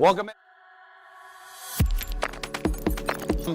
Welcome.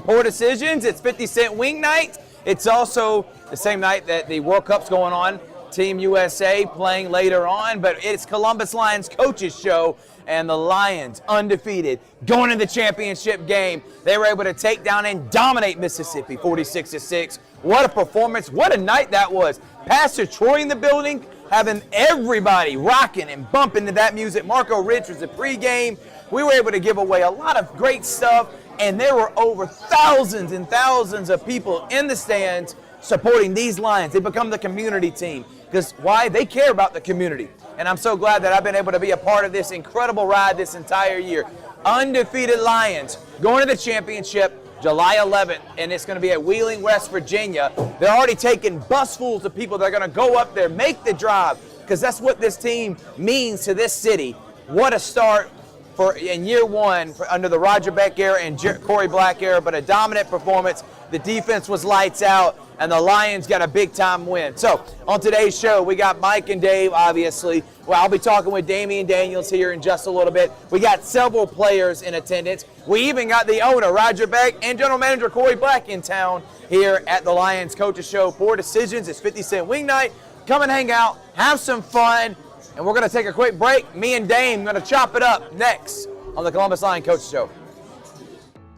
Poor decisions. It's 50 Cent Wing Night. It's also the same night that the World Cup's going on. Team USA playing later on, but it's Columbus Lions coaches show, and the Lions undefeated going to the championship game. They were able to take down and dominate Mississippi 46-6. What a performance. What a night that was. Pastor Troy in the building, having everybody rocking and bumping to that music. Marco Rich was the pregame. We were able to give away a lot of great stuff, and there were over thousands and thousands of people in the stands supporting these Lions. They become the community team. Because why? They care about the community. And I'm so glad that I've been able to be a part of this incredible ride this entire year. Undefeated Lions going to the championship July 11th, and it's going to be at Wheeling, West Virginia. They're already taking busfuls of people that are going to go up there, make the drive, because that's what this team means to this city. What a start in year one under the Roger Beck era and Corey Black era, but a dominant performance. The defense was lights out, and the Lions got a big-time win. So on today's show, we got Mike and Dave, obviously. Well, I'll be talking with Damian Daniels here in just a little bit. We got several players in attendance. We even got the owner, Roger Beck, and general manager Corey Black in town here at the Lions Coaches Show. Poor decisions. It's 50 Cent Wing Night. Come and hang out, have some fun, and we're going to take a quick break. Me and Dame are going to chop it up next on the Columbus Lions Coaches Show.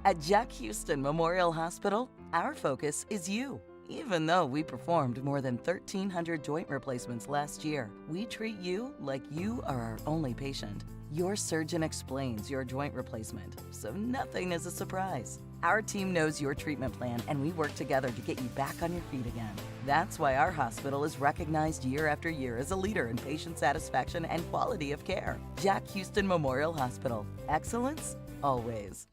At Jack Houston Memorial Hospital, our focus is you. Even though we performed more than 1,300 joint replacements last year, we treat you like you are our only patient. Your surgeon explains your joint replacement, so nothing is a surprise. Our team knows your treatment plan, and we work together to get you back on your feet again. That's why our hospital is recognized year after year as a leader in patient satisfaction and quality of care. Jack Houston Memorial Hospital. Excellence, always.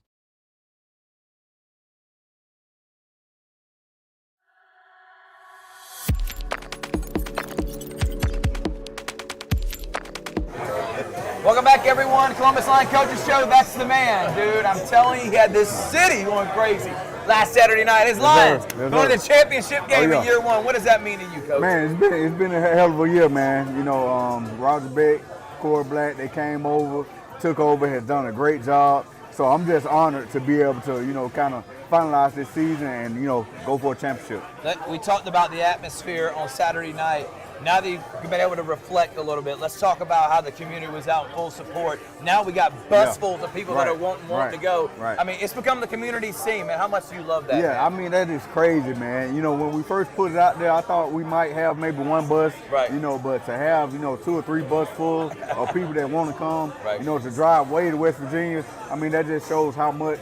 Welcome back, everyone. Columbus Lions Coaches Show. That's the man, dude. I'm telling you, he had this city going crazy last Saturday night. His Lions going to the championship game in year one. What does that mean to you, Coach? Man, it's been a hell of a year, man. You know, Roger Beck, Corey Black, they came over, took over, has done a great job. So I'm just honored to be able to, you know, kind of finalize this season and, you know, go for a championship. We talked about the atmosphere on Saturday night. Now that you've been able to reflect a little bit, let's talk about how the community was out in full support. Now we got busfuls of people that are wanting to go. Right. I mean, it's become the community's team, man. How much do you love that? Yeah, man? I mean, that is crazy, man. You know, when we first put it out there, I thought we might have maybe one bus, you know, but to have, you know, 2 or 3 bus full of people that want to come, you know, to drive way to West Virginia, I mean, that just shows how much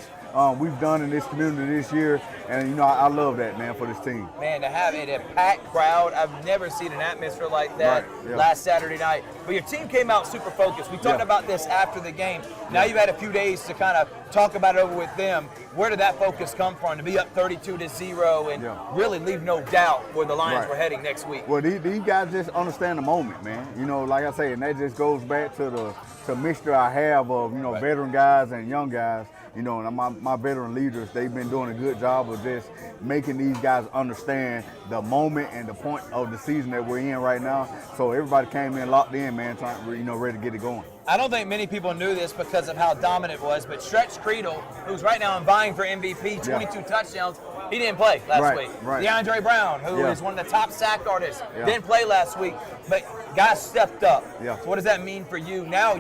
we've done in this community this year, and you know I love that, man, for this team. Man, to have it a packed crowd, I've never seen an atmosphere like that last Saturday night. But your team came out super focused. We talked about this after the game. Now you've had a few days to kind of talk about it over with them. Where did that focus come from to be up 32-0 and really leave no doubt where the Lions were heading next week? Well, these guys just understand the moment, man. You know, like I say, and that just goes back to the mixture I have of, you know, veteran guys and young guys. You know, and my veteran leaders, they've been doing a good job of just making these guys understand the moment and the point of the season that we're in right now. So everybody came in locked in, man, trying, you know, ready to get it going. I don't think many people knew this because of how dominant it was, but Stretch Creedle, who's right now vying for MVP, 22 touchdowns, he didn't play last week. DeAndre Brown, who is one of the top sack artists, didn't play last week, but guys stepped up. So what does that mean for you? Now,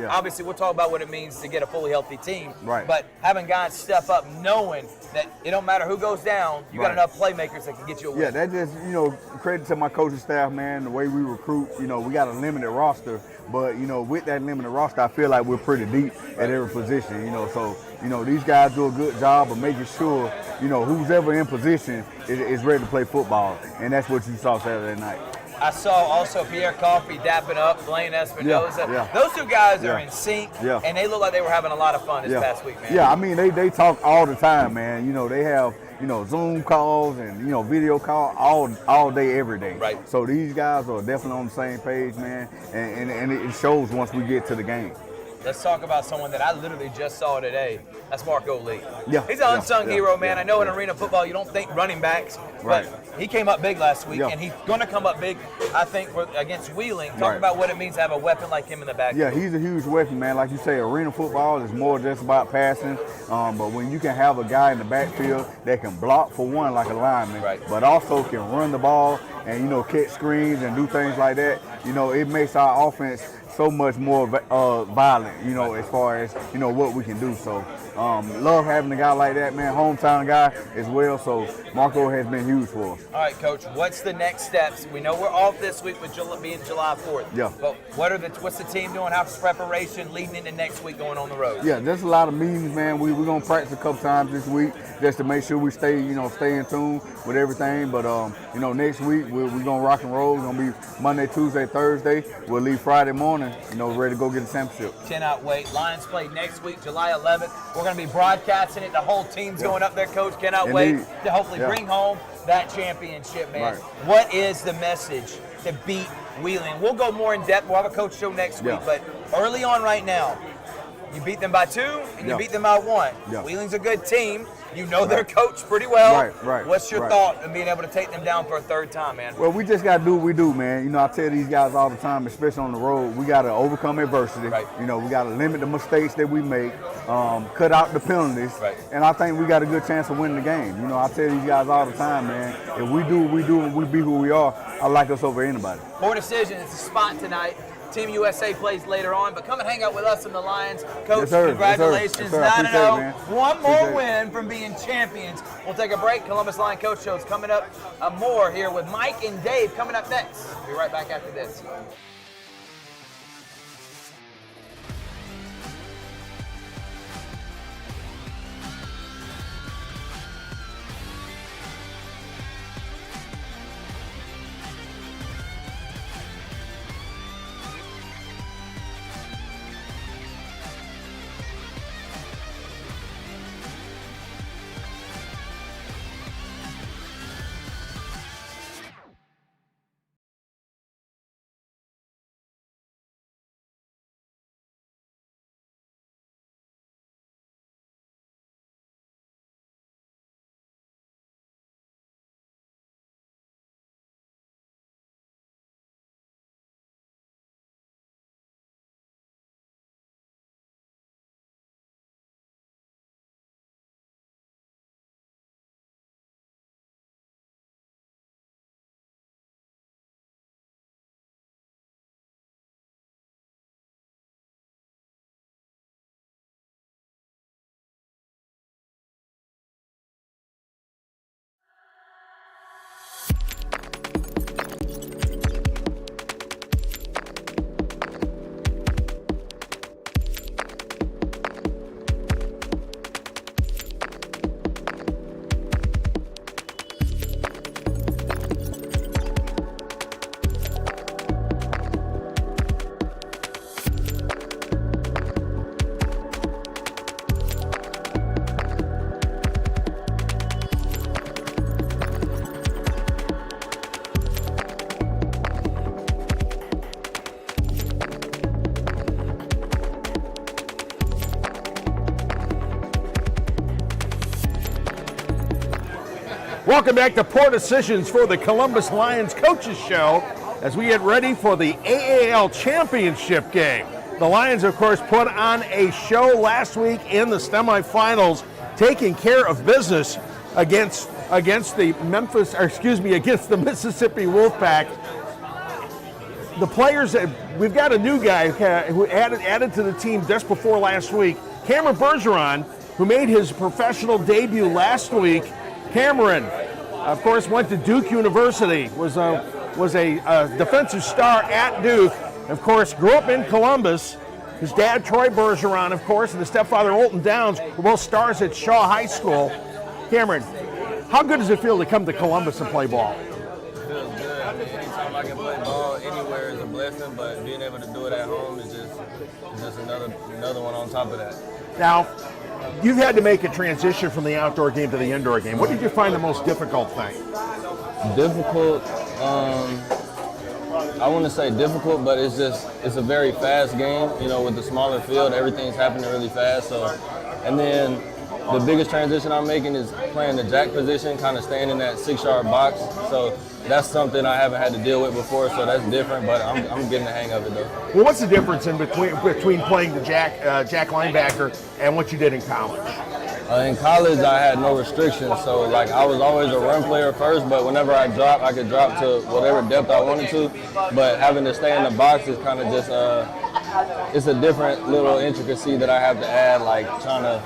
obviously, we'll talk about what it means to get a fully healthy team, but having guys step up, knowing that it don't matter who goes down, you got enough playmakers that can get you a win. Yeah, that just, you know, credit to my coaching staff, man, the way we recruit. You know, we got a limited roster, but, you know, with that limited roster, I feel like we're pretty deep at every position, you know. So, you know, these guys do a good job of making sure, you know, who's ever in position is ready to play football, and that's what you saw Saturday night. I saw also Pierre Coffey dapping up Blaine Espinosa. Those two guys are in sync, and they look like they were having a lot of fun this past week, man. Yeah, I mean, they talk all the time, man. You know, they have, you know, Zoom calls and, you know, video calls all day, every day. So these guys are definitely on the same page, man, and it shows once we get to the game. let's talk about someone that I literally just saw today. That's Marco Lee. Yeah, He's an unsung hero, man. yeah, I know in yeah. arena football you don't think running backs, Right. but he came up big last week, Yeah. and he's going to come up big, I think, against Wheeling. Talk Right. about what it means to have a weapon like him in the back. Yeah, he's a huge weapon, man. Like you say, arena football is more just about passing. But when you can have a guy in the backfield that can block for one like a lineman, Right. but also can run the ball and, you know, catch screens and do things like that, you know, it makes our offense so much more violent, you know, as far as, you know, what we can do. So love having a guy like that, man. Hometown guy as well. So Marco has been huge for us. All right, Coach, what's the next steps? We know we're off this week with being July 4th. Yeah. But what's the team doing? How's preparation leading into next week going on the road? Yeah, there's a lot of meetings, man. We're going to practice a couple times this week just to make sure we stay in tune with everything. But, you know, next week we're going to rock and roll. It's going to be Monday, Tuesday, Thursday. We'll leave Friday morning, you know, ready to go get the championship. Cannot wait. Lions play next week, July 11th. We're going to be broadcasting it. The whole team's going up there, Coach. Cannot Indeed. wait to hopefully Yeah. bring home that championship, man. Right. What is the message to beat Wheeling? We'll go more in depth. We'll have a coach show next week. Yeah. But early on right now, you beat them by 2 and you Yeah. beat them by 1. Yeah. Wheeling's a good team. You know their coach pretty well. Right. What's your Right. thought in being able to take them down for a third time, man? Well, we just got to do what we do, man. You know, I tell these guys all the time, especially on the road, we got to overcome adversity. Right. You know, we got to limit the mistakes that we make, cut out the penalties. Right. And I think we got a good chance of winning the game. You know, I tell these guys all the time, man, if we do what we do and we be who we are, I like us over anybody. 4 decisions. It's a spot tonight. Team USA plays later on, but come and hang out with us in the Lions. Coach, Yes, sir. congratulations. Yes, sir. I appreciate it, 9-0. man. One more Appreciate it. win from being champions. We'll take a break. Columbus Lion Coach Show's coming up. More here with Mike and Dave coming up next. Be right back after this. Welcome back to Poor Decisions for the Columbus Lions Coaches Show as we get ready for the AAL Championship game. The Lions, of course, put on a show last week in the semifinals, taking care of business against the Mississippi Wolfpack. The players, we've got a new guy who added to the team just before last week, Cameron Bergeron, who made his professional debut last week. Cameron, of course, went to Duke University, was a defensive star at Duke. Of course, grew up in Columbus. His dad, Troy Bergeron, of course, and his stepfather, Olton Downs, were both stars at Shaw High School. Cameron, how good does it feel to come to Columbus and play ball? Feels good. I mean, anytime I can play ball anywhere is a blessing, but being able to do it at home is just another one on top of that. Now, you've had to make a transition from the outdoor game to the indoor game. What did you find the most difficult thing? Difficult. I wouldn't say difficult, but it's a very fast game. You know, with the smaller field, everything's happening really fast. So, and then the biggest transition I'm making is playing the jack position, kind of staying in that 6-yard box. So that's something I haven't had to deal with before, so that's different, but I'm getting the hang of it though. Well, what's the difference in between playing the jack linebacker and what you did in college? In college, I had no restrictions, so like I was always a run player first, but whenever I dropped, I could drop to whatever depth I wanted to. But having to stay in the box is kind of just it's a different little intricacy that I have to add, like trying to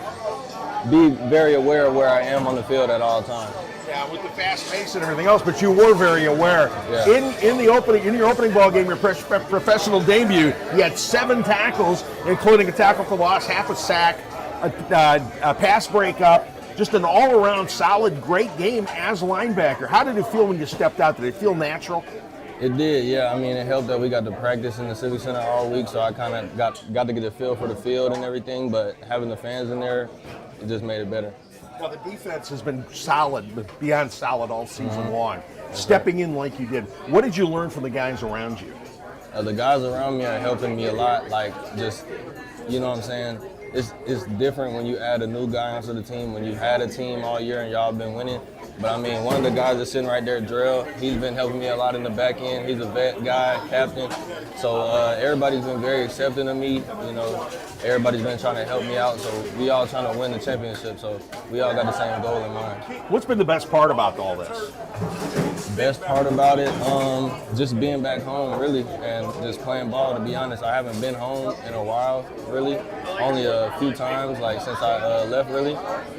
be very aware of where I am on the field at all times. Yeah, with the fast pace and everything else, but you were very aware. Yeah. In your opening ball game, your professional debut, you had 7 tackles, including a tackle for loss, half a sack, a pass breakup, just an all-around solid, great game as a linebacker. How did it feel when you stepped out? Did it feel natural? It did, yeah. I mean, it helped that we got to practice in the Civic Center all week, so I kind of got to get a feel for the field and everything, but having the fans in there, it just made it better. Well, the defense has been solid, but beyond solid all season long. Stepping in like you did, what did you learn from the guys around you? The guys around me are helping me a lot, like just, you know what I'm saying? It's different when you add a new guy onto the team, when you've had a team all year and y'all been winning. But I mean, one of the guys that's sitting right there, Drell, he's been helping me a lot in the back end. He's a vet guy, captain. So everybody's been very accepting of me. You know, everybody's been trying to help me out. So we all trying to win the championship. So we all got the same goal in mind. What's been the best part about all this? Best part about it, just being back home, really, and just playing ball. To be honest, I haven't been home in a while, really. Only a few times, like since I left, really.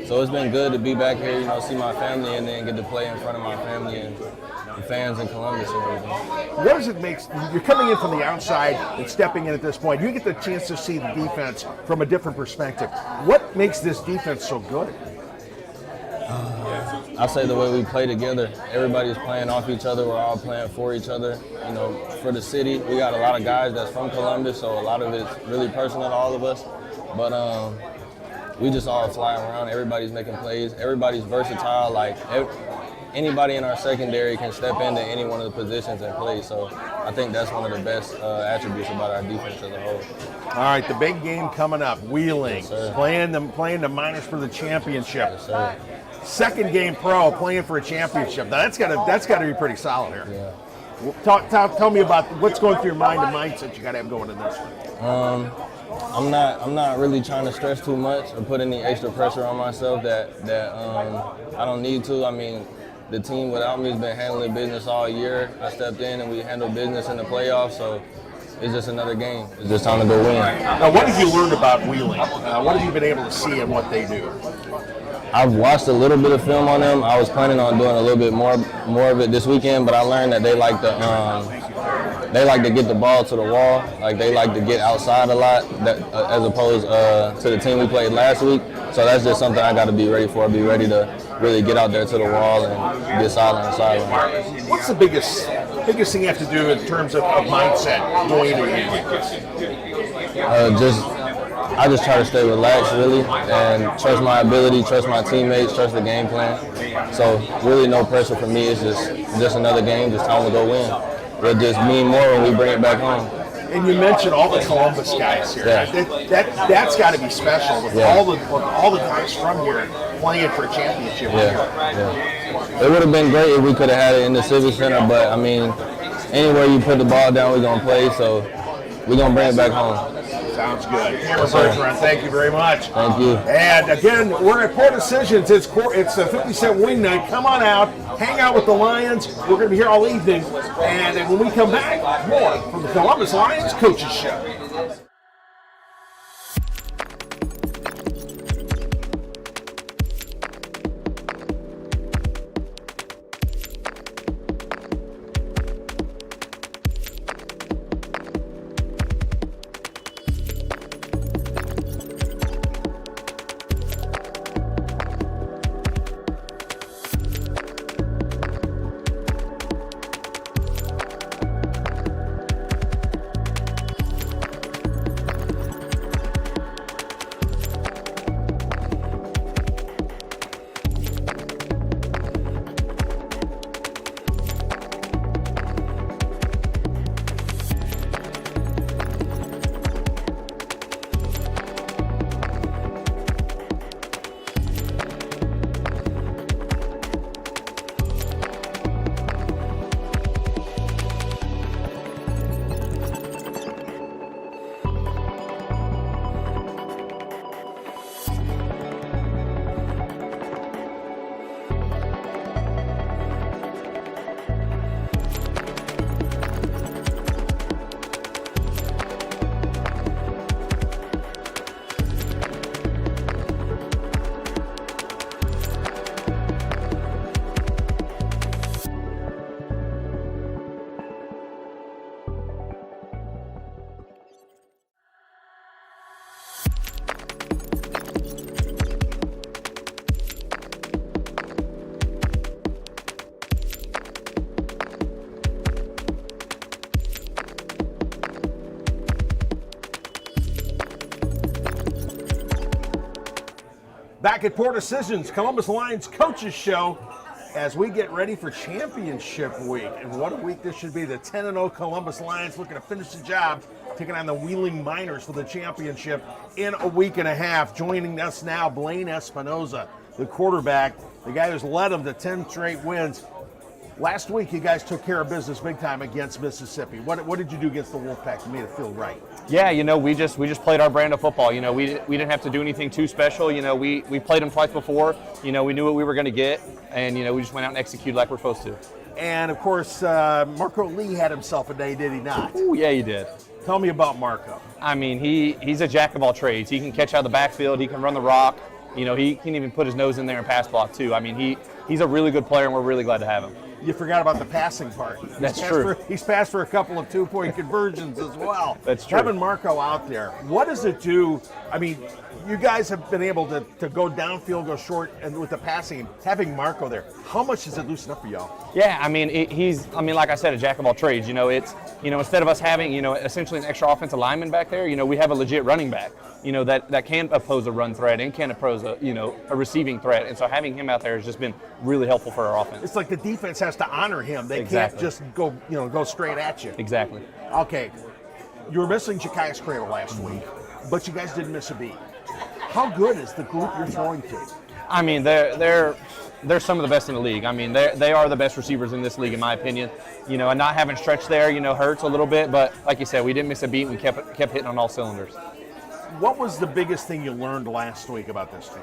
So it's been good to be back here, you know, see my family, and then get to play in front of my family and the fans in Columbus and everything. What does it make? You're coming in from the outside and stepping in at this point. You get the chance to see the defense from a different perspective. What makes this defense so good? I say the way we play together. Everybody's playing off each other. We're all playing for each other. You know, for the city, we got a lot of guys that's from Columbus, so a lot of it's really personal to all of us. But we just all fly around. Everybody's making plays. Everybody's versatile. Like anybody in our secondary can step into any one of the positions and play. So I think that's one of the best attributes about our defense as a whole. All right, the big game coming up, Wheeling, Yes, playing the Miners for the championship. Yes, sir. Second game pro, playing for a championship. Now that's got to be pretty solid here. Yeah. Tell me about what's going through your mind and mindset you got to have going in this one. I'm not really trying to stress too much or put any extra pressure on myself that I don't need to. I mean, the team without me has been handling business all year. I stepped in and we handled business in the playoffs, so it's just another game. It's just time to go win. Now, what have you learned about Wheeling? What have you been able to see in what they do? I've watched a little bit of film on them. I was planning on doing a little bit more of it this weekend, but I learned that they like to get the ball to the wall. Like they like to get outside a lot, as opposed to the team we played last week. So that's just something I got to be ready for. Be ready to really get out there to the wall and get solid on the sideline. What's the biggest thing you have to do in terms of mindset going into Wheeling? I just try to stay relaxed, really, and trust my ability, trust my teammates, trust the game plan. So really no pressure for me. It's just another game, just time to go win. It'll just mean more when we bring it back home. And you mentioned all the Columbus guys here. Yeah. That's got to be special with Yeah. all the guys from here playing for a championship. Yeah. It would have been great if we could have had it in the Civic Center, but I mean, anywhere you put the ball down, we're gonna play. So we're gonna bring it back home. Sounds good. Cameron Bergeron, thank you very much. Thank you. And again, we're at Poor Decisions. It's the 50-cent wing night. Come on out, hang out with the Lions. We're going to be here all evening. And then when we come back, more from the Columbus Lions Coaches Show. Back at Poor Decisions, Columbus Lions Coaches Show, as we get ready for championship week. And what a week this should be. The 10-0 Columbus Lions looking to finish the job, taking on the Wheeling Miners for the championship in a week and a half. Joining us now, Blaine Espinoza, the quarterback, the guy who's led them to 10 straight wins. Last week, you guys took care of business big time against Mississippi. What did you do against the Wolfpack that made it feel right? Yeah, we just played our brand of football. We didn't have to do anything too special. We played them twice before. We knew what we were going to get, and we just went out and executed like we're supposed to. And of course, Marco Lee had himself a day, did he not? Ooh, yeah, he did. Tell me about Marco. I mean, he's a jack of all trades. He can catch out of the backfield. He can run the rock. He can even put his nose in there and pass block too. I mean, he's a really good player, and we're really glad to have him. You forgot about the passing part. That's true. He's passed for a couple of 2-point conversions as well. That's true. Having Marco out there, what does it do? I mean, you guys have been able to go downfield, go short, and with the passing, having Marco there, how much does it loosen up for y'all? Yeah, I mean, he's like I said, a jack of all trades. It's instead of us having essentially an extra offensive lineman back there, we have a legit running back. That can oppose a run threat and can oppose a receiving threat. And so having him out there has just been really helpful for our offense. It's like the defense has to honor him. They Exactly. can't just go straight at you. Exactly. Okay, you were missing Ja'Kias Cradle last week, but you guys didn't miss a beat. How good is the group you're throwing to? I mean, they're some of the best in the league. I mean, they are the best receivers in this league, in my opinion. And not having Stretch there, hurts a little bit. But like you said, we didn't miss a beat. And we kept hitting on all cylinders. What was the biggest thing you learned last week about this team?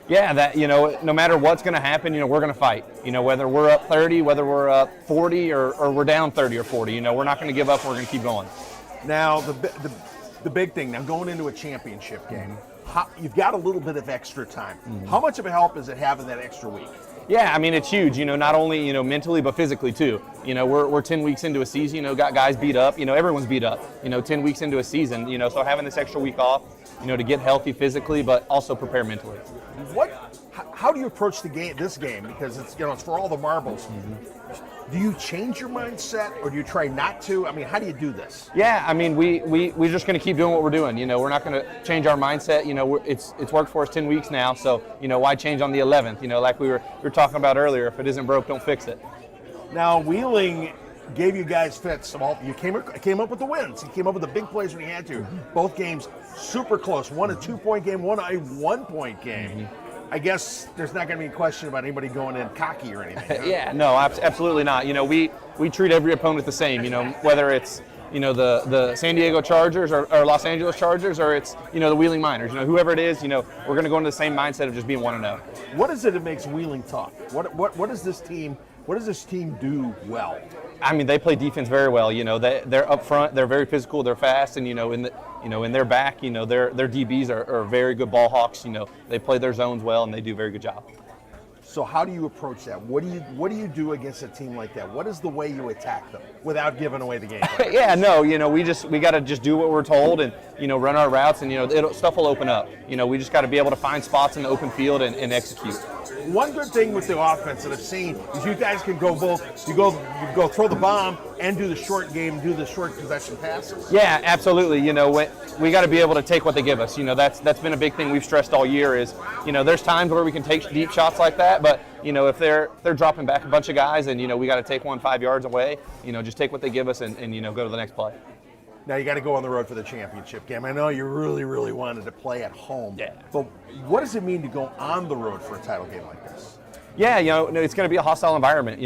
Yeah, that no matter what's going to happen, we're going to fight. Whether we're up 30, whether we're up 40, or we're down 30 or 40. We're not going to give up. We're going to keep going. Now the big thing now going into a championship game, you've got a little bit of extra time. How much of a help is it having that extra week? Yeah, I mean, it's huge, not only, mentally, but physically too. We're 10 weeks into a season, got guys beat up, everyone's beat up, 10 weeks into a season, so having this extra week off, to get healthy physically, but also prepare mentally. How do you approach this game? Because it's for all the marbles. Do you change your mindset or do you try not to? I mean, how do you do this? Yeah, I mean, we're just going to keep doing what we're doing. We're not going to change our mindset. It's worked for us 10 weeks now, so, why change on the 11th? Like we were talking about earlier, if it isn't broke, don't fix it. Now, Wheeling gave you guys fits. You came up with the wins. You came up with the big plays when you had to. Both games super close. One a 2-point game, one a 1-point game. I guess there's not going to be a question about anybody going in cocky or anything. Huh? Yeah, no, absolutely not. We treat every opponent the same. Whether it's the San Diego Chargers or Los Angeles Chargers, or it's the Wheeling Miners. Whoever it is, we're going to go into the same mindset of just being 1-0. What is it that makes Wheeling tough? What does this team do well? I mean, they play defense very well. They're up front. They're very physical. They're fast, and in their back, their DBs are very good ball hawks. They play their zones well, and they do a very good job. So how do you approach that? What do you do against a team like that? What is the way you attack them without giving away the game? Yeah, no, we got to just do what we're told and run our routes, and stuff will open up. We just got to be able to find spots in the open field and execute. One good thing with the offense that I've seen is you guys can go both. You go throw the bomb and do the short game, do the short possession passes. Yeah, absolutely. We got to be able to take what they give us. That's been a big thing we've stressed all year is, there's times where we can take deep shots like that, but if they're dropping back a bunch of guys and we got to take 5 yards away, just take what they give us and go to the next play. Now you got to go on the road for the championship game. I know you really, really wanted to play at home. Yeah. But what does it mean to go on the road for a title game like this? Yeah, it's going to be a hostile environment.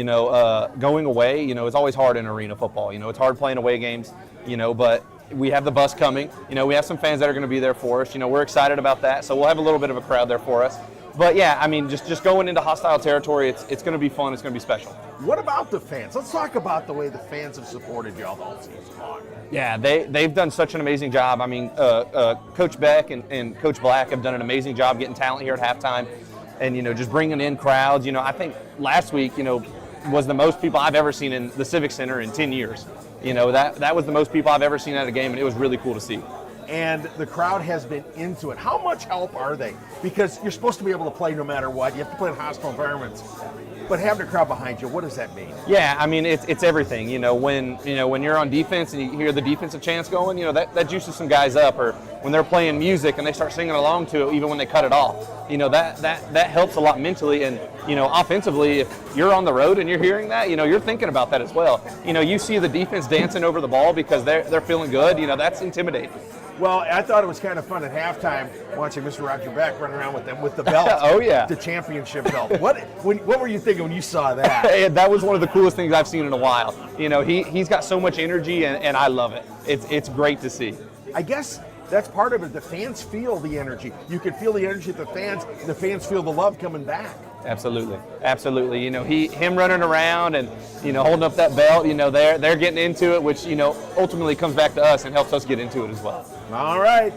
Going away, it's always hard in arena football. It's hard playing away games, but we have the bus coming. We have some fans that are going to be there for us. We're excited about that. So we'll have a little bit of a crowd there for us. But yeah, I mean, just going into hostile territory, it's going to be fun. It's going to be special. What about the fans? Let's talk about the way the fans have supported y'all the whole season long. Yeah, they've done such an amazing job. I mean, Coach Beck and Coach Black have done an amazing job getting talent here at halftime, and just bringing in crowds. I think last week, was the most people I've ever seen in the Civic Center in 10 years. That was the most people I've ever seen at a game, and it was really cool to see. And the crowd has been into it. How much help are they? Because you're supposed to be able to play no matter what. You have to play in hostile environments. But having a crowd behind you, what does that mean? Yeah, I mean it's everything. When you're on defense and you hear the defensive chants going, that juices some guys up. Or when they're playing music and they start singing along to it, even when they cut it off. You know, that helps a lot mentally. And, you know, offensively, if you're on the road and you're hearing that, you know, you're thinking about that as well. You know, you see the defense dancing over the ball because they're feeling good. You know, that's intimidating. Well, I thought it was kind of fun at halftime watching Mr. Roger Beck run around with them with the belt. Oh, yeah. The championship belt. What were you thinking when you saw that? That was one of the coolest things I've seen in a while. You know, he's got so much energy, and I love it. It's great to see. I guess that's part of it. The fans feel the energy. You can feel the energy of the fans, and the fans feel the love coming back. Absolutely. You know, him running around and, you know, holding up that belt, you know, they're getting into it, which, you know, ultimately comes back to us and helps us get into it as well. All right.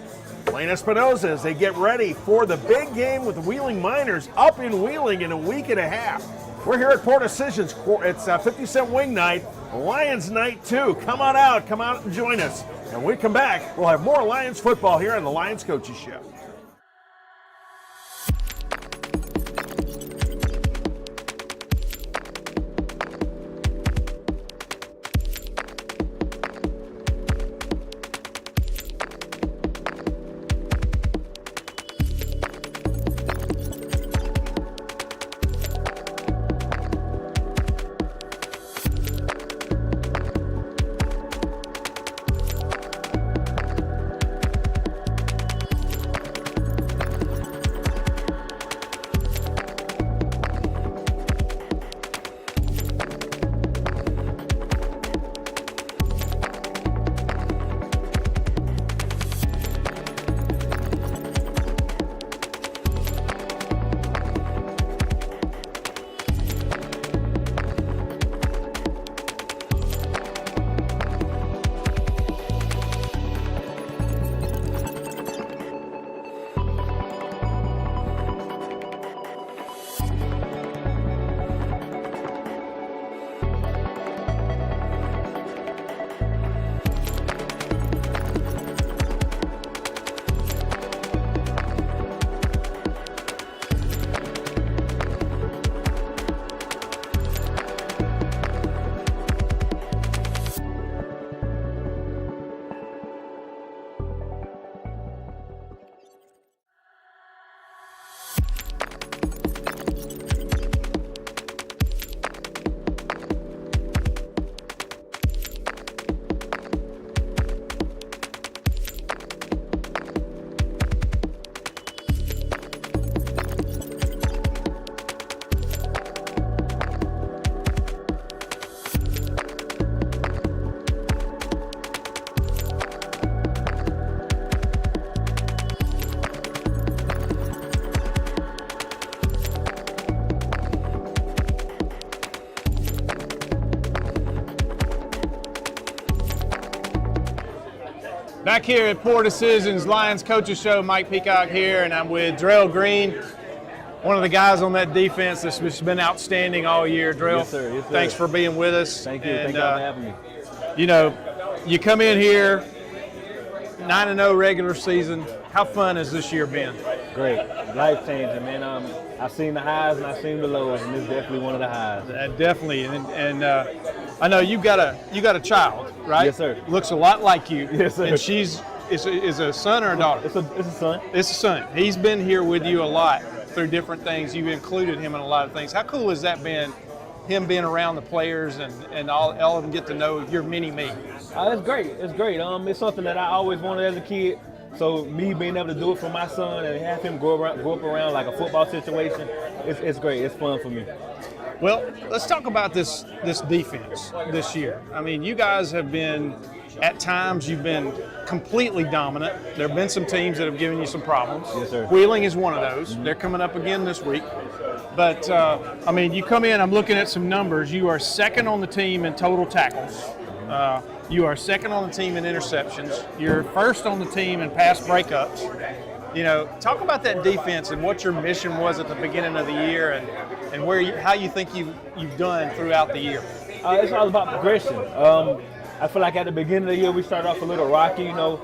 Lane Espinosa as they get ready for the big game with the Wheeling Miners up in Wheeling in a week and a half. We're here at Poor Decisions. It's 50 Cent Wing Night, Lions Night 2. Come on out and join us. And when we come back, we'll have more Lions football here on the Lions Coaches Show. Back here at Poor Decisions Lions Coaches Show, Mike Peacock here, and I'm with Drell Green, one of the guys on that defense that's just been outstanding all year. Drell, Yes, sir. Yes, sir. Thanks for being with us. Thank you. And, Thank you for having me. You know, you come in here, 9-0 regular season. How fun has this year been? Great. Life changing, man. I've seen the highs and I've seen the lows, and this is definitely one of the highs. Definitely, and I know you got a child, right? Yes, sir. Looks a lot like you. Yes, sir. And she's is a son or a daughter? It's a son. It's a son. He's been here with you a lot through different things. You've included him in a lot of things. How cool has that been? Him being around the players and all of them get to know your mini me. It's great. It's great. It's something that I always wanted as a kid. So me being able to do it for my son and have him grow up around like a football situation, it's great. It's fun for me. Well, let's talk about this defense this year. I mean, you guys have been, at times, you've been completely dominant. There have been some teams that have given you some problems. Yes, sir. Wheeling is one of those. They're coming up again this week. But, I mean, you come in, I'm looking at some numbers. You are second on the team in total tackles. You are second on the team in interceptions. You're first on the team in pass breakups. You know, talk about that defense and what your mission was at the beginning of the year and how you think you've done throughout the year. It's all about progression. I feel like at the beginning of the year we started off a little rocky, you know.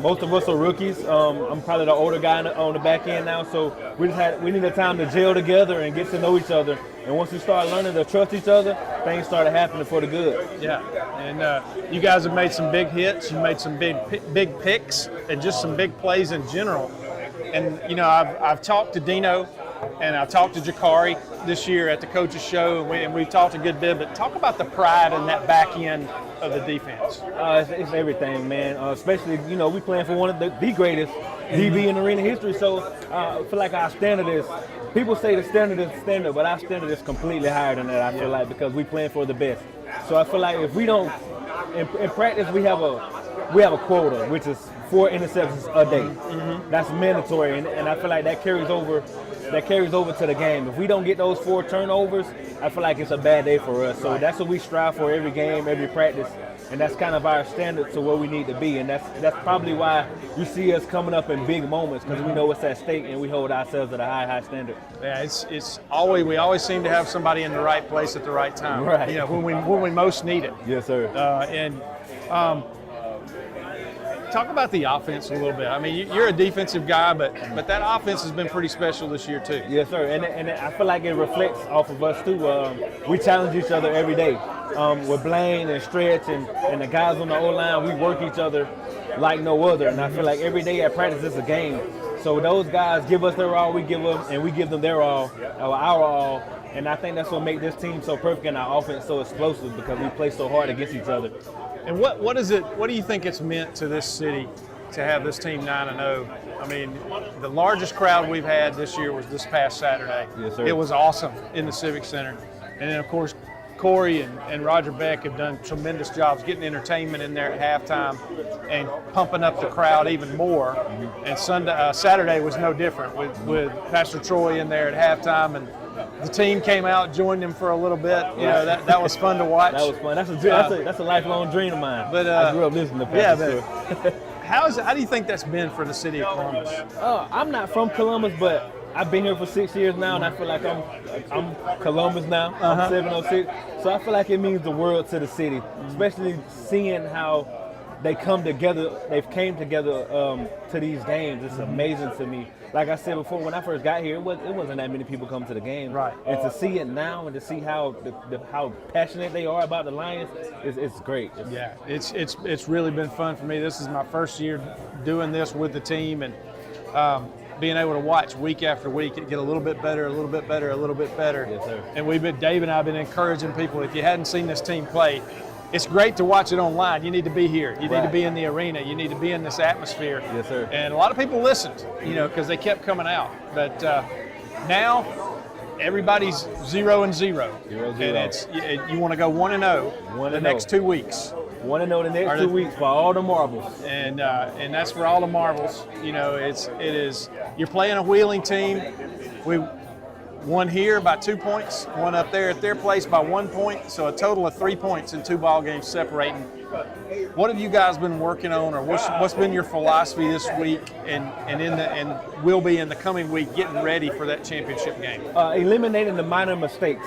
most of us are rookies. I'm probably the older guy on the back end now, so we need a time to gel together and get to know each other. And once we start learning to trust each other, things started happening for the good. Yeah, and you guys have made some big hits. You made some big picks and just some big plays in general. And I've talked to Dino and I've talked to Jakari this year at the coaches show, and we've talked a good bit. But talk about the pride in that back end of the defense. It's everything, man. Especially, we playing for one of the greatest DB in arena history. So I feel like our standard is. People say the standard is the standard, but our standard is completely higher than that. I feel like because we playing for the best. So I feel like if we don't, in practice we have a quota, which is 4 interceptions a day. Mm-hmm. That's mandatory, and I feel like that carries over to the game. If we don't get those 4 turnovers, I feel like it's a bad day for us. So that's what we strive for every game, every practice, and that's kind of our standard to where we need to be. And that's probably why you see us coming up in big moments, because we know what's at stake and we hold ourselves at a high standard. Yeah, it's always we always seem to have somebody in the right place at the right time. Right. When we most need it. Yes, sir. Talk about the offense a little bit. I mean, you're a defensive guy, but that offense has been pretty special this year too. Yes, sir. And I feel like it reflects off of us too. We challenge each other every day. With Blaine and Stretch and the guys on the O-line, we work each other like no other. And I feel like every day at practice it's a game. So those guys give us their all, we give them, and we give them their all, or our all. And I think that's what makes this team so perfect and our offense so explosive, because we play so hard against each other. And what do you think it's meant to this city to have this team 9-0? I mean, the largest crowd we've had this year was this past Saturday. Yes, sir. It was awesome in the Civic Center. And then, of course, Corey and Roger Beck have done tremendous jobs getting entertainment in there at halftime and pumping up the crowd even more. And Saturday was no different with Pastor Troy in there at halftime, and the team came out, joined them for a little bit. That was fun to watch. That was fun. That's a lifelong dream of mine. But I grew up listening to Pastor Troy. How do you think that's been for the city of Columbus? I'm not from Columbus, but I've been here for 6 years now, and I feel like I'm Columbus now. I'm 706, so I feel like it means the world to the city, especially seeing how they come together. They've came together to these games. It's amazing to me. Like I said before, when I first got here, it wasn't that many people come to the game. Right. And to see it now and to see how how passionate they are about the Lions, it's great. It's really been fun for me. This is my first year doing this with the team, and being able to watch week after week it get a little bit better, a little bit better, a little bit better. Yes, sir. And Dave and I have been encouraging people, if you hadn't seen this team play, it's great to watch it online. You need to be here. You need to be in the arena. You need to be in this atmosphere. Yes, sir. And a lot of people listened, because they kept coming out. But now everybody's 0-0. 0-0. And you want to go 1-0 the next 2 weeks. 1-0 the next 2 weeks for all the marbles. And that's for all the marbles. It is. You're playing a Wheeling team. We won here by 2 points, one up there at their place by 1 point, so a total of 3 points in 2 ball games separating. What have you guys been working on, or what's been your philosophy this week and will be in the coming week getting ready for that championship game? Eliminating the minor mistakes.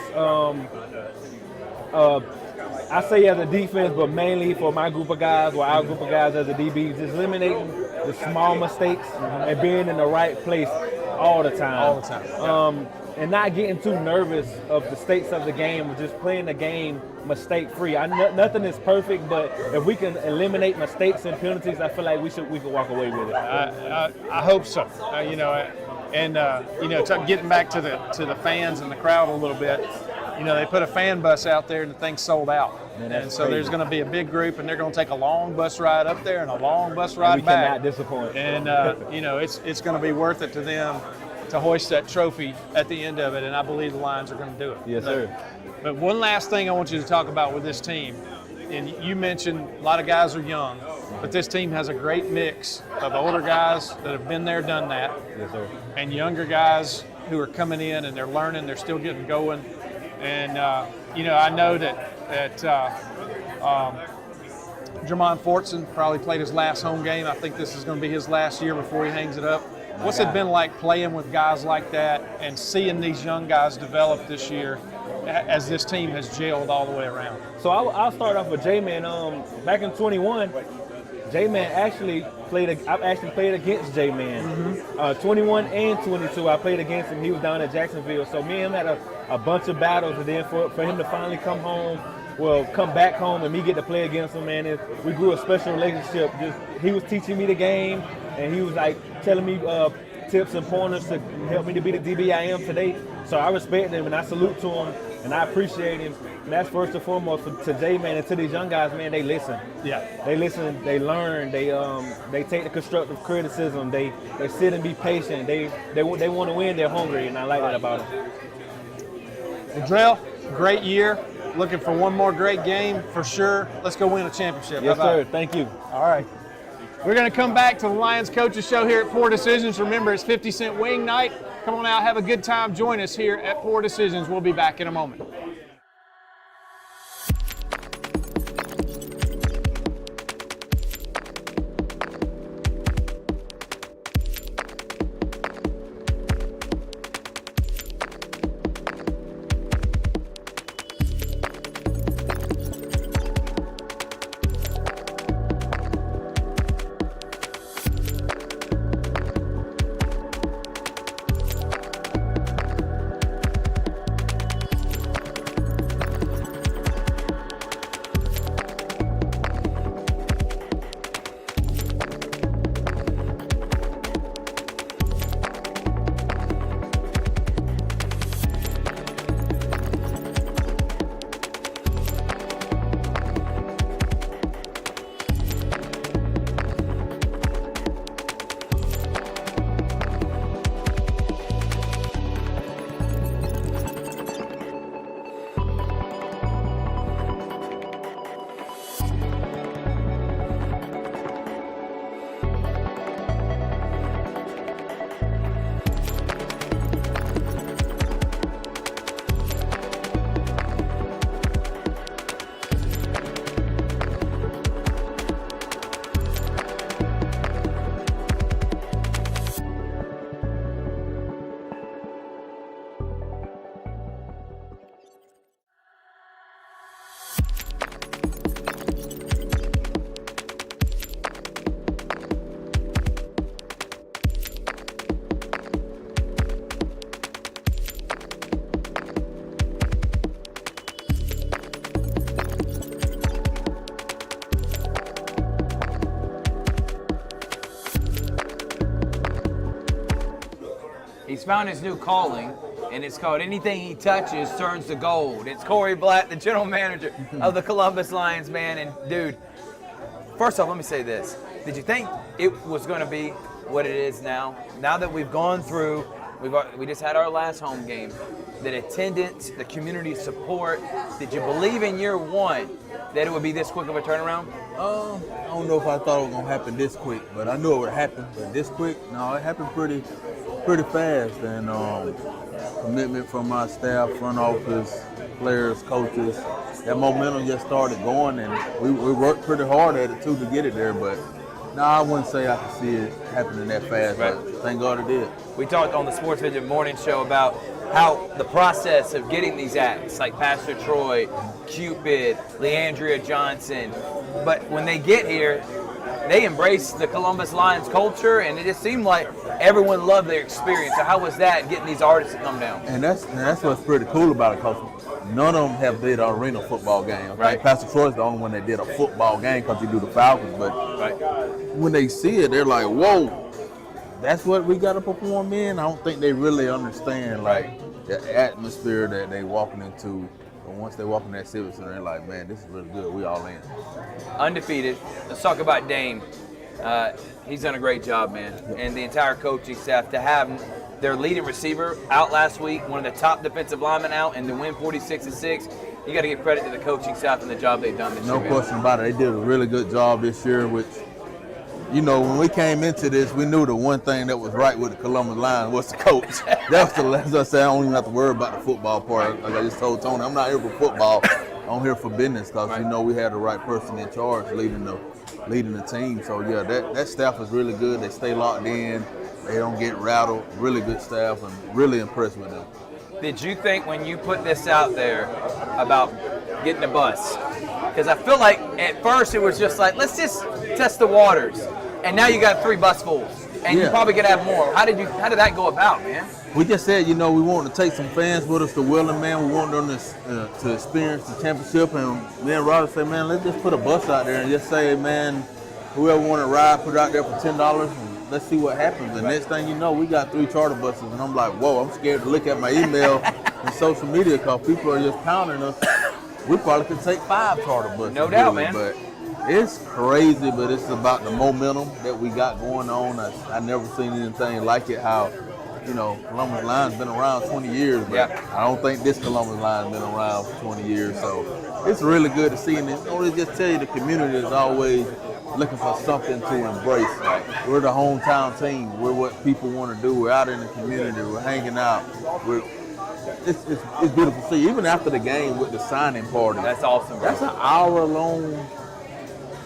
I say as a defense, but mainly for my group of guys or our group of guys as a DBs, just eliminating the small mistakes and being in the right place all the time. All the time. And not getting too nervous of the stakes of the game, or just playing the game mistake-free. Nothing is perfect, but if we can eliminate mistakes and penalties, I feel like we can walk away with it. I hope so. Getting back to the fans and the crowd a little bit. They put a fan bus out there and the thing's sold out. Man, and so crazy. There's going to be a big group, and they're going to take a long bus ride up there and a long bus ride back. We cannot disappoint. And it's going to be worth it to them to hoist that trophy at the end of it, and I believe the Lions are going to do it. Yes, sir. But one last thing I want you to talk about with this team, and you mentioned a lot of guys are young, but this team has a great mix of older guys that have been there, done that, Yes, sir. and younger guys who are coming in and they're learning, they're still getting going. And, I know that Jermon Fortson probably played his last home game. I think this is going to be his last year before he hangs it up. What's it been like playing with guys like that and seeing these young guys develop this year as this team has gelled all the way around? So I'll start off with J-Man. Back in 21, J-Man actually I've actually played against J-Man. 21 and 22, I played against him. He was down at Jacksonville. So me and him had a bunch of battles, and then for him to finally come back home and me get to play against him, man, we grew a special relationship. He was teaching me the game, and he was like telling me tips and pointers to help me to be the DB I am today. So I respect him and I salute to him and I appreciate him. And that's first and foremost to J-Man and to these young guys, man. They listen. Yeah. They listen. They learn. They take the constructive criticism. They sit and be patient. They want to win. They're hungry, and I like that about them. Well, Drell, great year. Looking for one more great game for sure. Let's go win a championship. Yes, How about sir. it? Thank you. All right. We're going to come back to the Lions Coaches Show here at Poor Decisions. Remember, it's 50 Cent Wing Night. Come on out, have a good time. Join us here at Poor Decisions. We'll be back in a moment. He's found his new calling, and it's called Anything He Touches Turns to Gold. It's Corey Blatt, the general manager of the Columbus Lions, man. And dude, first off, let me say this. Did you think it was going to be what it is now? Now that we've gone through, we just had our last home game, the attendance, the community support, did you believe in year one that it would be this quick of a turnaround? I don't know if I thought it was gonna happen this quick, but I knew it would happen. But this quick, no, it happened pretty fast. And commitment from our staff, front office, players, coaches. That momentum just started going, and we worked pretty hard at it too to get it there. But no, I wouldn't say I could see it happening that fast. Right. But thank God it did. We talked on the Sports Vision Morning Show about how the process of getting these acts, like Pastor Troy, Cupid, Leandria Johnson, but when they get here, they embrace the Columbus Lions culture, and it just seemed like everyone loved their experience. So how was that, getting these artists to come down? And that's what's pretty cool about it, because none of them have did an arena football game. Okay? Right. Pastor Troy's the only one that did a football game because he do the Falcons. But Right. when they see it, they're like, whoa, that's what we got to perform in. I don't think they really understand the atmosphere that they walking into. But once they walk in that Civic Center, they're like, man, this is really good. We all in. Undefeated. Let's talk about Dame. He's done a great job, man, and the entire coaching staff to have their leading receiver out last week, one of the top defensive linemen out, and to win 46-6. You got to give credit to the coaching staff and the job they've done this year. No question about it. They did a really good job this year, which, you know, when we came into this, we knew the one thing that was right with the Columbus Lions was the coach. That's as I said, I don't even have to worry about the football part. Like I just told Tony, I'm not here for football. I'm here for business because, you know, we had the right person in charge leading the team. So, yeah, that staff is really good. They stay locked in. They don't get rattled. Really good staff, and really impressed with them. Did you think when you put this out there about getting a bus, Because I feel like at first it was just like, let's just test the waters. And now you got 3 busfuls. And you're probably going to have more. How did that go about, man? We just said, you know, we wanted to take some fans with us to Wheeling, man. We wanted them to experience the championship. And me and Roger said, man, let's just put a bus out there and just say, man, whoever want to ride, put it out there for $10 and let's see what happens. The next thing you know, we got 3 charter buses. And I'm like, whoa, I'm scared to look at my email and social media because people are just pounding us. We probably could take 5 charter buses. No doubt, really, man. But it's crazy, but it's about the momentum that we got going on. I never seen anything like it, how, you know, Columbus Line's been around 20 years, but I don't think this Columbus Line's been around for 20 years. So it's really good to see. And it only just tell you the community is always looking for something to embrace. We're the hometown team. We're what people want to do. We're out in the community. We're hanging out. It's beautiful to see. Even after the game with the signing party. That's awesome, bro. That's an hour-long.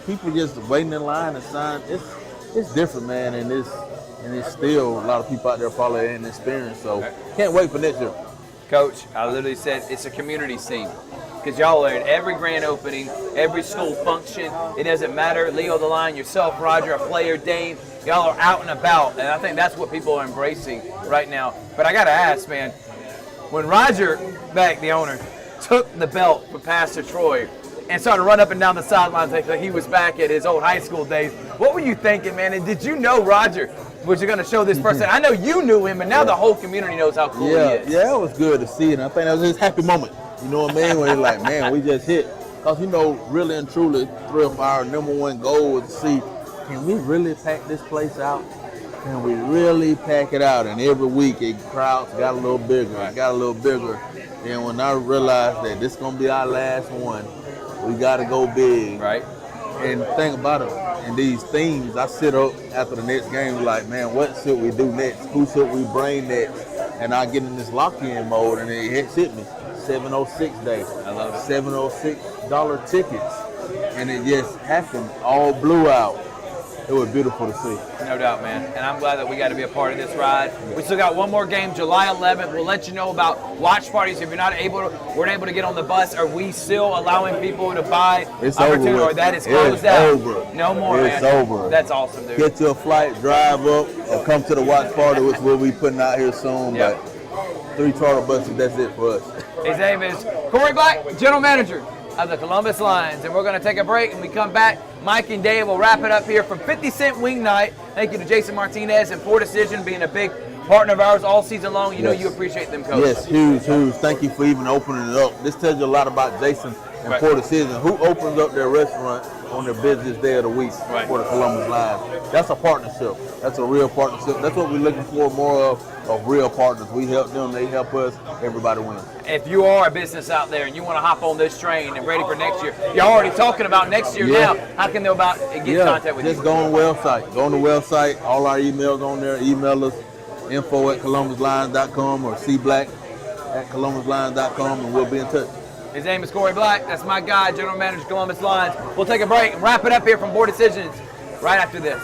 People just waiting in line to sign. It's different, man, and it's still a lot of people out there probably ain't experienced. So can't wait for next year. Coach, I literally said it's a community scene. Because y'all are at every grand opening, every school function. It doesn't matter. Leo the Line, yourself, Roger, a player, Dane. Y'all are out and about. And I think that's what people are embracing right now. But I got to ask, man, when Roger Beck, the owner, took the belt from Pastor Troy and started to run up and down the sidelines like he was back at his old high school days, what were you thinking, man? And did you know Roger was going to show this person? I know you knew him, but now the whole community knows how cool he is. Yeah, it was good to see, and I think that was his happy moment. You know what I mean? When he's like, man, we just hit. Because, you know, really and truly, Thrift, our #1 goal was to see, can we really pack this place out? Can we really pack it out? And every week, the crowds got a little bigger. It got a little bigger. And when I realized that this is going to be our last one, we got to go big. Right. And the thing about it, and these themes, I sit up after the next game like, man, what should we do next? Who should we bring next? And I get in this lock-in mode, and it hit me. 706 day. I love it. $706 tickets. And it just happened. All blew out. It was beautiful to see. No doubt, man. And I'm glad that we got to be a part of this ride. We still got one more game, July 11th. We'll let you know about watch parties. If you're not weren't able to get on the bus, are we still allowing people to buy It's opportunity, over with. or that is closed out? Over. No more, It's man. over. That's awesome, dude. Get your flight, drive up, or come to the watch party, which we'll be putting out here soon. Yep. But 3 charter buses, that's it for us. His name is Corey Black, General Manager of the Columbus Lions. And we're going to take a break, and we come back. Mike and Dave will wrap it up here from 50 Cent Wing Night. Thank you to Jason Martinez and Poor Decision being a big partner of ours all season long. You know you appreciate them, Coach. Yes, huge. Thank you for even opening it up. This tells you a lot about Jason and Poor Decision, who opens up their restaurant on their busiest day of the week for the Columbus Lions. That's a partnership. That's a real partnership. That's what we're looking for more of real partners. We help them, they help us, everybody wins. If you are a business out there and you want to hop on this train and ready for next year, you're already talking about next year now. How can they get in contact with you? Just go on the website. Go on the website. All our emails on there. Email us, info@columbuslions.com or cblack@columbuslions.com, and we'll be in touch. His name is Corey Black. That's my guy, General Manager of Columbus Lions. We'll take a break and wrap it up here from Poor Decisions right after this.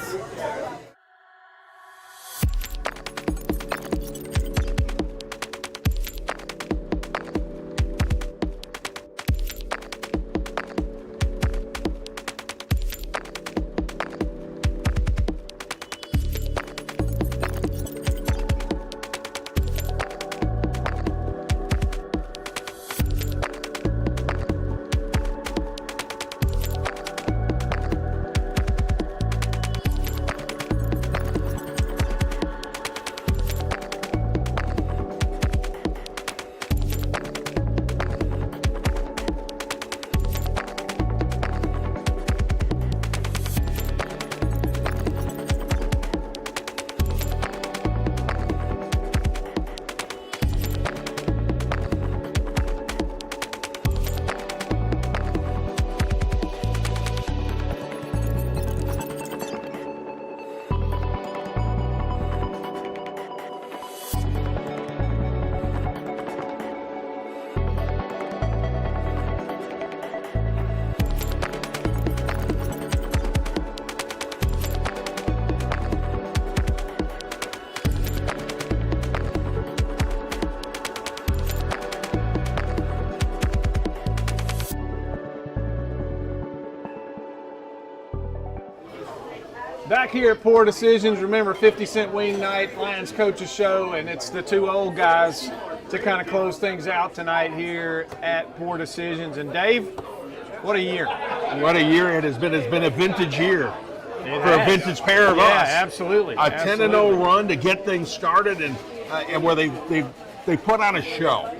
Back here at Poor Decisions, remember 50 Cent Wing Night, Lions Coaches Show, and it's the two old guys to kind of close things out tonight here at Poor Decisions. And Dave, what a year. What a year it has been. It's been a vintage year It for a has. vintage pair of Yeah, us. absolutely. A 10-0 run to get things started, and where they put on a show.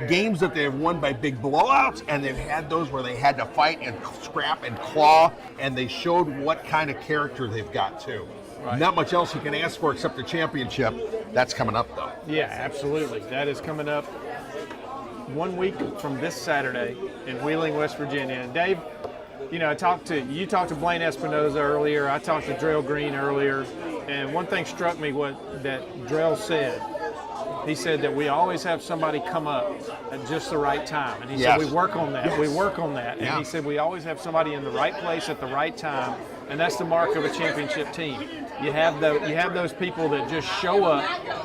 Games that they've won by big blowouts, and they've had those where they had to fight and scrap and claw, and they showed what kind of character they've got too. Right. Not much else you can ask for except the championship. That's coming up though. Yeah, absolutely. That is coming up 1 week from this Saturday in Wheeling, West Virginia. And Dave, you know, you talked to Blaine Espinoza earlier. I talked to Drell Green earlier, and one thing struck me that Drell said. He said that we always have somebody come up at just the right time, and he said we work on that. Yes. We work on that, and he said we always have somebody in the right place at the right time, and that's the mark of a championship team. You have those people that just show up,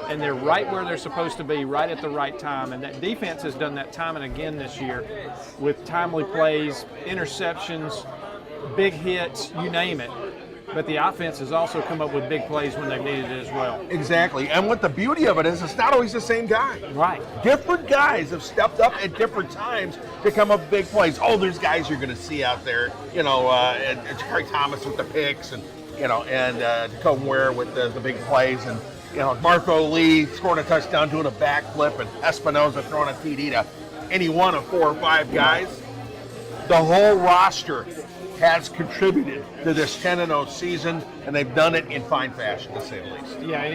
and they're right where they're supposed to be, right at the right time, and that defense has done that time and again this year, with timely plays, interceptions, big hits, you name it. But the offense has also come up with big plays when they've needed it as well. Exactly. And what the beauty of it is, it's not always the same guy. Right. Different guys have stepped up at different times to come up with big plays. Oh, there's guys you're going to see out there, you know, and Jakari Thomas with the picks, and Jacob Ware with the big plays, and Marco Lee scoring a touchdown, doing a backflip, and Espinoza throwing a TD to any one of 4 or 5 guys. The whole roster has contributed to this 10-0 season, and they've done it in fine fashion, to say the least. Yeah,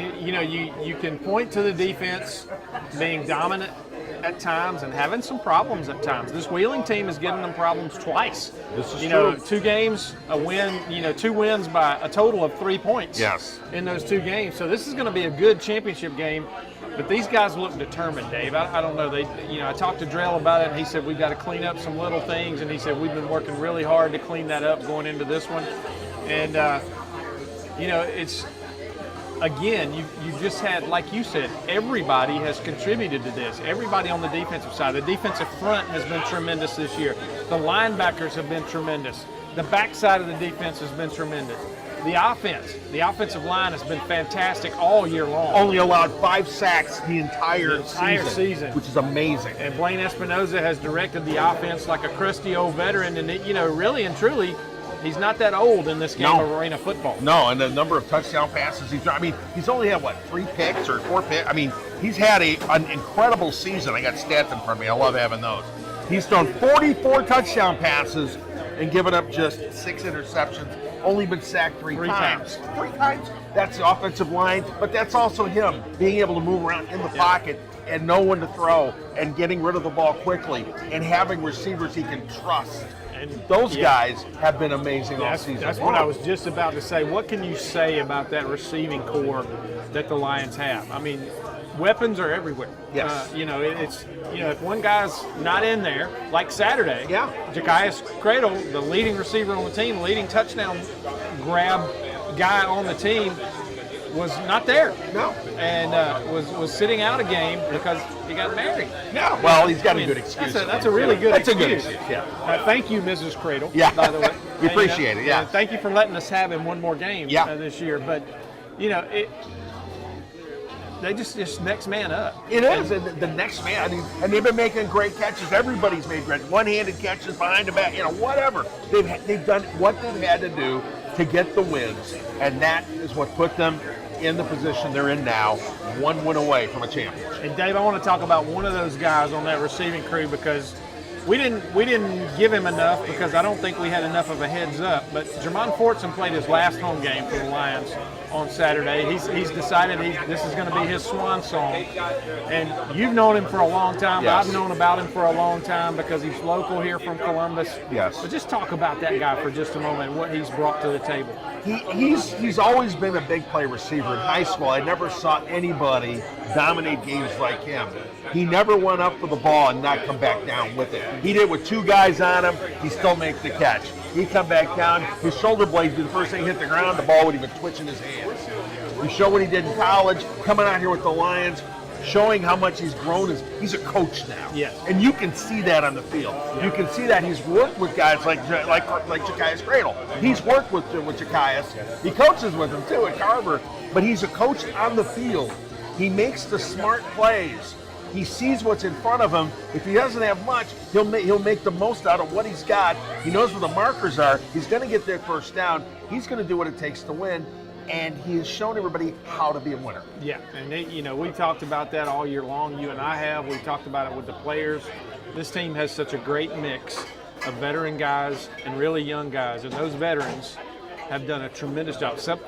you can point to the defense being dominant at times and having some problems at times. This Wheeling team has given them problems twice. This is true. 2 games, a win, 2 wins by a total of 3 points. Yes. In those 2 games. So this is going to be a good championship game. But these guys look determined, Dave. I don't know. I talked to Drell about it, and he said we've got to clean up some little things, and he said we've been working really hard to clean that up going into this one. And it's again, you just had, like you said, everybody has contributed to this. Everybody on the defensive side. The defensive front has been tremendous this year. The linebackers have been tremendous. The backside of the defense has been tremendous. The offensive line has been fantastic all year long. Only allowed 5 sacks the entire season, which is amazing. And Blaine Espinoza has directed the offense like a crusty old veteran, and really and truly, he's not that old in this game of arena football. No, and the number of touchdown passes he's only had 3 picks or 4 picks. He's had an incredible season. I got stats in front of me. I love having those. He's thrown 44 touchdown passes and given up just 6 interceptions. Only been sacked 3 times. 3 times. That's the offensive line, but that's also him being able to move around in the pocket and know when to throw and getting rid of the ball quickly and having receivers he can trust. And those guys have been amazing all season. That's what I was just about to say. What can you say about that receiving core that the Lions have? Weapons are everywhere. Yes. If one guy's not in there, like Saturday, Jakias Cradle, the leading receiver on the team, leading touchdown grab guy on the team, was not there. No. And was sitting out a game because he got married. Yeah. Well, he's got a good excuse. That's a really good excuse. That's a good excuse. Yeah. Thank you, Mrs. Cradle. Yeah. By the way, We appreciate it. Yeah. And thank you for letting us have him one more game this year. But they just next man up. It is, and the next man, and they've been making great catches. Everybody's made great one-handed catches behind the back, whatever. They've done what they've had to do to get the wins, and that is what put them in the position they're in now, 1 win away from a championship. And Dave, I want to talk about one of those guys on that receiving crew, because we didn't give him enough, because I don't think we had enough of a heads up. But Jermon Fortson played his last home game for the Lions on Saturday. He's decided this is going to be his swan song. And you've known him for a long time. Yes. I've known about him for a long time because he's local here from Columbus. Yes. But just talk about that guy for just a moment and what he's brought to the table. He's always been a big play receiver in high school. I never saw anybody dominate games like him. He never went up for the ball and not come back down with it. He did with 2 guys on him, he still makes the catch. He'd come back down, his shoulder blades be the first thing hit the ground, the ball would even twitch in his hands. We show what he did in college, coming out here with the Lions, showing how much he's grown. He's a coach now. Yes. And you can see that on the field. You can see that he's worked with guys like Ja'Kias Cradle. He's worked with Ja'Kias. He coaches with him too at Carver. But he's a coach on the field. He makes the smart plays. He sees what's in front of him. If he doesn't have much, he'll make the most out of what he's got. He knows where the markers are. He's going to get their first down. He's going to do what it takes to win. And he has shown everybody how to be a winner. Yeah, and we talked about that all year long. You and I have. We talked about it with the players. This team has such a great mix of veteran guys and really young guys, and those veterans have done a tremendous job. Some,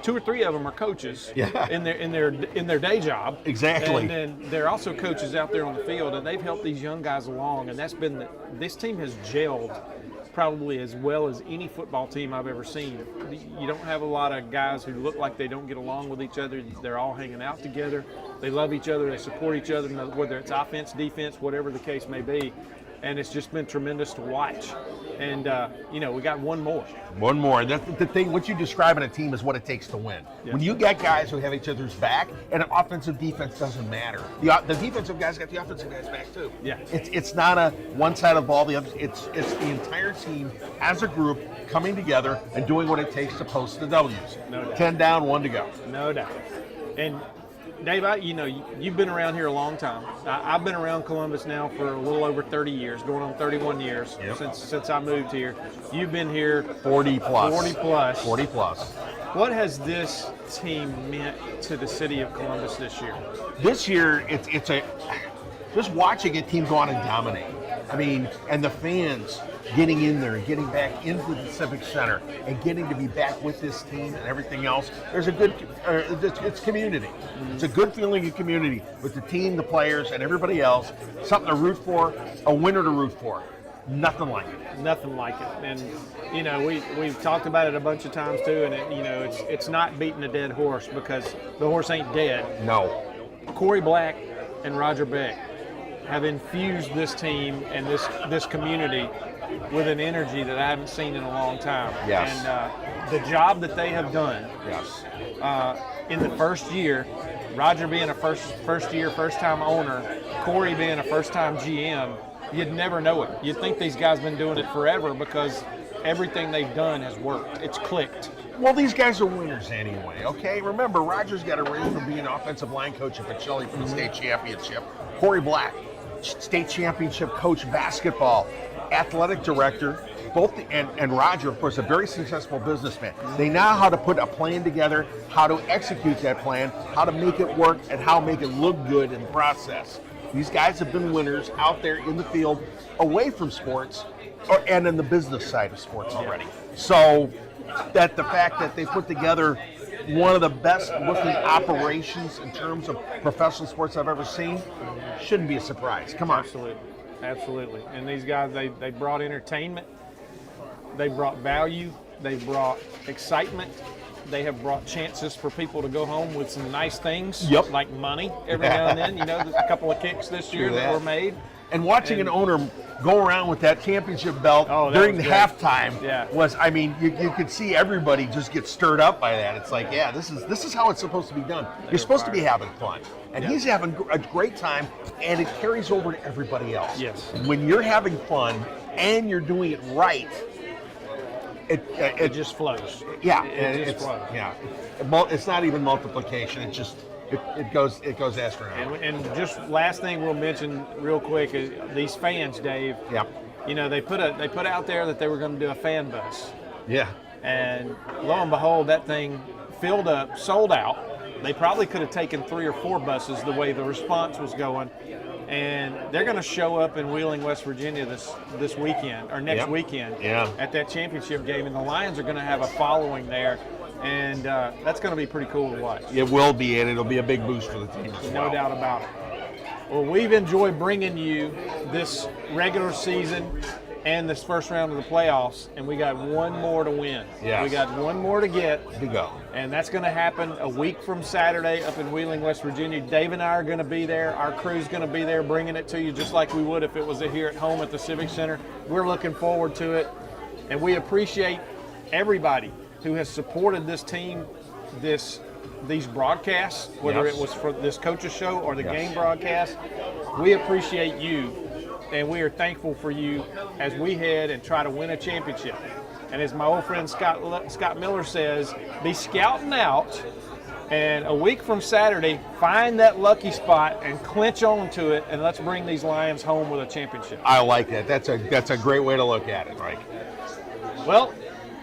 2 or 3 of them are coaches in their day job. Exactly. And then they're also coaches out there on the field, and they've helped these young guys along. And that's been this team has gelled probably as well as any football team I've ever seen. You don't have a lot of guys who look like they don't get along with each other. They're all hanging out together. They love each other. They support each other, whether it's offense, defense, whatever the case may be. And it's just been tremendous to watch. And, we got one more. One more. That's the thing. What you describe in a team is what it takes to win. Yeah. When you got guys who have each other's back, and an offensive defense doesn't matter. The defensive guys got the offensive guys back too. Yeah. It's not a one side of the ball. The other. It's the entire team as a group coming together and doing what it takes to post the W's. No doubt. 10 down, 1 to go. No doubt. And Dave, you've been around here a long time. I've been around Columbus now for a little over 30 years, going on 31 years since I moved here. You've been here 40 plus. 40 plus. 40 plus. What has this team meant to the city of Columbus this year? This year, it's just watching a team go on and dominate. I mean, and the fans getting in there and getting back into the Civic Center and getting to be back with this team and everything else. There's a good, it's community. It's a good feeling of community with the team, the players, and everybody else. Something to root for, a winner to root for. Nothing like it. Nothing like it. And, we've talked about it a bunch of times too, and it's not beating a dead horse because the horse ain't dead. No. Corey Black and Roger Beck have infused this team and this community with an energy that I haven't seen in a long time. Yes. And the job that they have done in the first year, Roger being a first-time owner, Corey being a first-time GM, you'd never know it. You'd think these guys have been doing it forever because everything they've done has worked. It's clicked. Well, these guys are winners anyway, okay? Remember, Roger's got a raise from being an offensive line coach at Pacelli for the state championship. Corey Black, state championship coach basketball, athletic director, and Roger, of course, a very successful businessman. They know how to put a plan together, how to execute that plan, how to make it work, and how to make it look good in the process. These guys have been winners out there in the field, away from sports, and in the business side of sports already. So that the fact that they put together one of the best looking operations in terms of professional sports I've ever seen shouldn't be a surprise. Come on. Absolutely. And these guys, they brought entertainment, they brought value, they brought excitement, they have brought chances for people to go home with some nice things, like money every now and then. There's a couple of kicks this year that were made. And watching an owner go around with that championship belt during the halftime was, I mean, you could see everybody just get stirred up by that. It's like, this is how it's supposed to be done. You're supposed to be having fun. And he's having a great time, and it carries over to everybody else. Yes. When you're having fun and you're doing it right, it just flows. Yeah. It just flows. Yeah. It's not even multiplication. It just... It goes astronomical. And just last thing we'll mention real quick is these fans, Dave. Yeah. They put out there that they were going to do a fan bus. Yeah. And lo and behold, that thing filled up, sold out. They probably could have taken 3 or 4 buses the way the response was going. And they're going to show up in Wheeling, West Virginia this weekend or next weekend at that championship game, and the Lions are going to have a following there. And that's going to be pretty cool to watch. It will be, and it'll be a big boost for the team as well. No doubt about it. Well, we've enjoyed bringing you this regular season and this first round of the playoffs, and we got one more to win. Yes. We got one more to get. To go. And that's going to happen a week from Saturday up in Wheeling, West Virginia. Dave and I are going to be there. Our crew's going to be there bringing it to you just like we would if it was here at home at the Civic Center. We're looking forward to it, and we appreciate everybody who has supported this team this these broadcasts, whether Yes. it was for this coach's show or the game broadcast. We appreciate you, and we are thankful for you as we head and try to win a championship. And as my old friend Scott Miller says, be scouting out, and a week from Saturday, find that lucky spot and clinch on to it, and let's bring these Lions home with a championship. I like that. That's a great way to look at it, Mike. Well,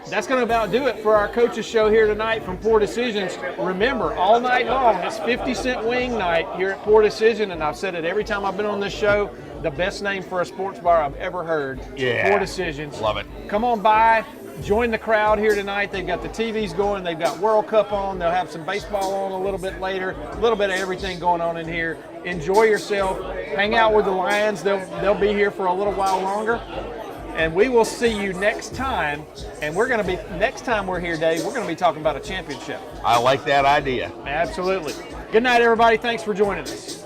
that's going to about do it for our coaches show here tonight from Poor Decisions. Remember, all night long, it's 50-cent wing night here at Poor Decision, and I've said it every time I've been on this show, the best name for a sports bar I've ever heard. Yeah. Poor Decisions. Love it. Come on by, join the crowd here tonight. They've got the TVs going, they've got World Cup on, they'll have some baseball on a little bit later, a little bit of everything going on in here. Enjoy yourself, hang out with the Lions. They'll be here for a little while longer. And we will see you next time. And next time we're here, Dave, we're going to be talking about a championship. I like that idea. Absolutely. Good night, everybody. Thanks for joining us.